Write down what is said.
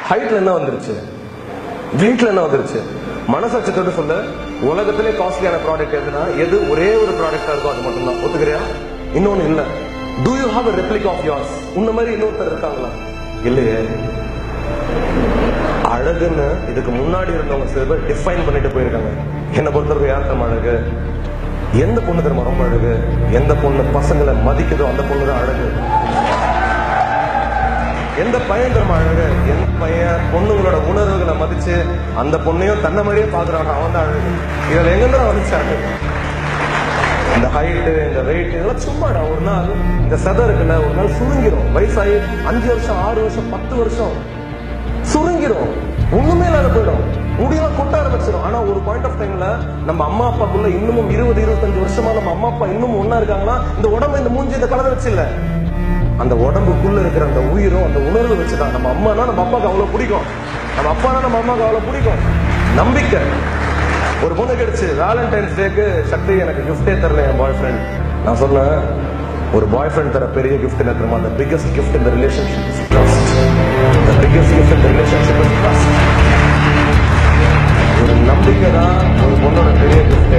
ஹைட்ல என்ன வந்துருச்சு, வீட்டுல என்ன வந்துருச்சு, மனசாட்சியத்தோட சொல்ல உலகத்திலே காஸ்ட்லியான ப்ராடக்ட் எதுனா எது ஒரே ஒரு ப்ராடக்டா இருக்கோ அது மட்டும்தான். ஒத்துக்கிறியா? இன்னொன்னு இல்ல. Do you have a replica of yours? உன்ன மாதிரி இன்னொருத்தர் இருக்காங்களா? இல்லையே. அழகுன்னு இதுக்கு முன்னாடி இருந்தவங்க சில பேர் டிஃபைன் பண்ணிட்டு போயிருக்காங்க. என்ன பொறுத்தவரைக்கும் யார் தம் அழகு? எந்த பொண்ணு தெரியுமா ரொம்ப அழகு? எந்த பொண்ணு பசங்களை மதிக்குதோ அந்த பொண்ணு தான் அழகு. எந்த பையன் தெரியுமா அழகு? எந்த பையன் பொண்ணுங்களோட உணர்வுகளை மதிச்சு அந்த பொண்ணையும் தன்னை மாதிரியே பாக்குறாங்க அவன் தான் அழகு. இதுல எங்க வந்துச்சாரு? இந்த ஹைட்டு, இந்த வெயிட் இதெல்லாம் சும்மாடா. ஒரு நாள் இந்த சதை இருக்குல்ல, ஒரு நாள் சுருங்கிரும். வயசாகி 5 வருஷம் 6 வருஷம் 10 வருஷம் சுருங்கிரும், ஒண்ணுமே இல்லாத போயிடும், முடியெல்லாம் கொட்ட ஆரம்பிச்சிடும். ஆனா ஒரு பாயிண்ட் ஆஃப் டைம்ல நம்ம அம்மா அப்பாக்குள்ள இன்னமும் 20-25 வருஷமா நம்ம அம்மா அப்பா இன்னமும் ஒன்னா இருக்காங்கன்னா இந்த உடம்பு இந்த மூஞ்சி இந்த கலரை வச்சு இல்ல, அந்த உடம்புக்குள்ள இருக்கிற அந்த உயிரும் அந்த உணர்வு வச்சுதான். நம்ம அம்மானா நம்ம அப்பாவுக்கு அவ்வளவு பிடிக்கும், நம்ம அப்பானா நம்ம அம்மாவுக்கு அவ்வளவு பிடிக்கும். நம்பிக்கை. ஒரு பொண்ணு கிடைச்சு வேலண்டைன்ஸ் டேக்கு சக்தி எனக்கு கிஃப்டே தரல என் பாய் ஃப்ரெண்ட். நான் சொன்னேன், ஒரு பாய் ஃப்ரெண்ட் தர பெரிய கிஃப்ட் என்ன தெரியுமா? the biggest gift in the relationship is trust. the biggest gift in the relationship is trust. ஒரு நம்பிக்கை தான் ஒரு பொண்ணோட பெரிய கிஃப்ட்.